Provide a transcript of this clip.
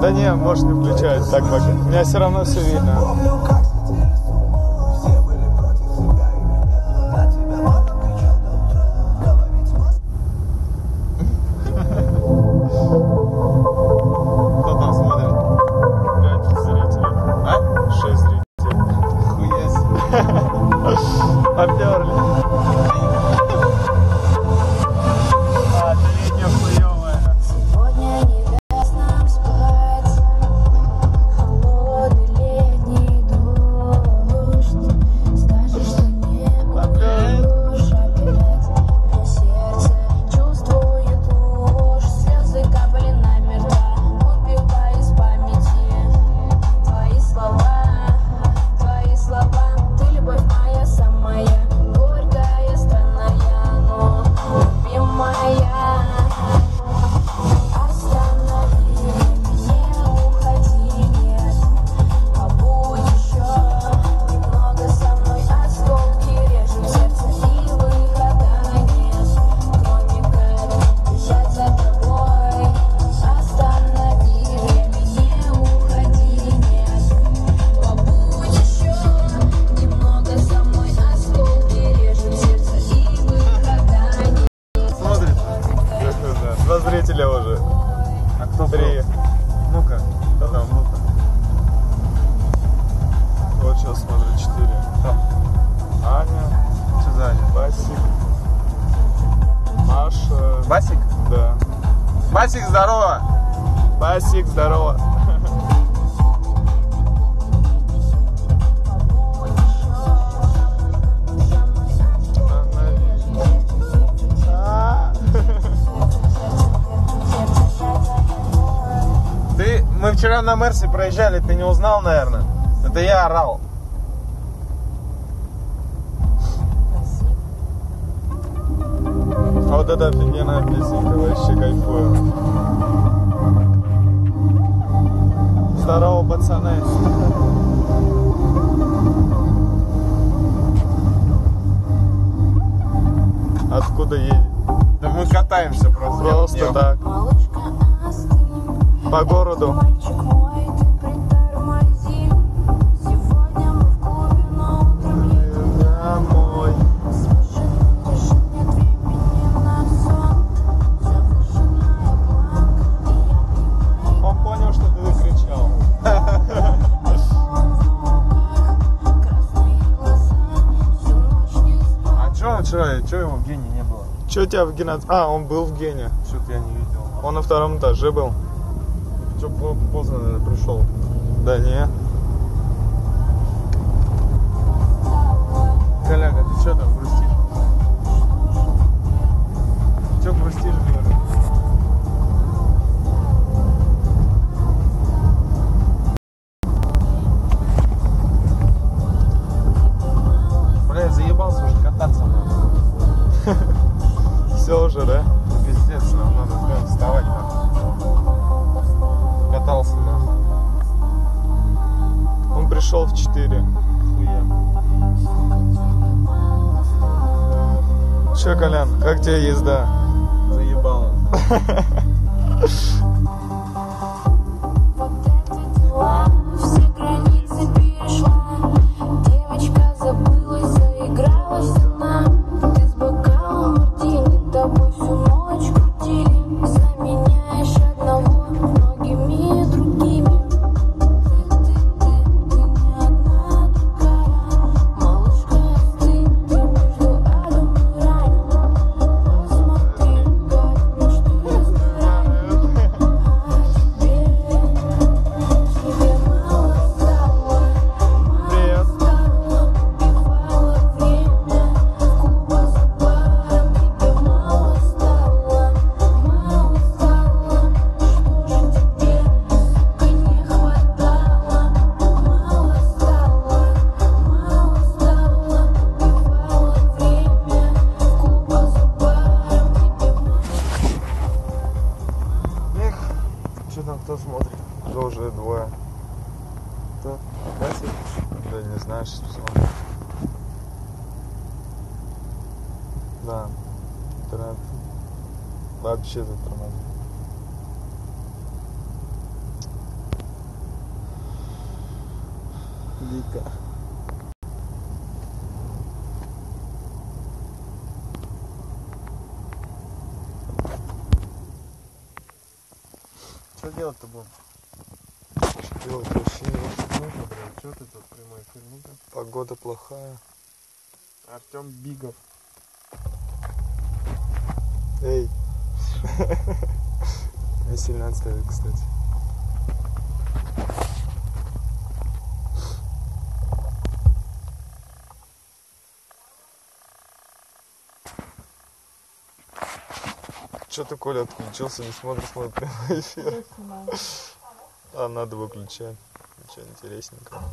Да не, можешь не включать, так пока. У меня все равно все видно. Кто там смотрит? 5 зрителей. А? 6 зрителей. Хуес. Поперли. А, ты видео хуёвое. Зрителя уже. А кто 3. Ну-ка, кто там, ну-ка. Вот сейчас смотрит 4. Аня. Что сзади? Басик. Маша. Басик? Да. Басик, здорово! Басик, здорово. Мы вчера на Мерсе проезжали, ты не узнал, наверное? Это я орал. Вот это офигенная песенка, вообще кайфую. Здорово, пацаны. Откуда едет? Да мы катаемся просто. Просто так. По городу. Домой. Он понял, что ты закричал. А чё его в Гене не было? Че у тебя в Гене? А, он был в Гене. Что-то я не видел. Он на 2-м этаже был. Что поздно, наверное, пришел. Да не. Коляга, ты что там грустишь? Че грустишь, говорю? Бля, заебался уже кататься надо. Все уже, да? Пиздец, нам надо прям вставать надо. Катался нахуй. Он пришел в 4. Хуя. Че, Колян, как тебе езда? Заебало. Кто смотрит? Да уже 2. Кто? Вася? Да не знаю, сейчас посмотрим. Да. Интернет вообще затормозил. Вика. Что делать-то будем? Что делать вообще не знаю. Ну-ка, блядь, что ты тут прямой эфир? Ну-ка. Погода плохая. Артем Бигов. Эй. Не сильно отставили, кстати. Че ты, Коля, отключился, не смотришь мой прямой эфир? А надо выключать. Ничего интересненького.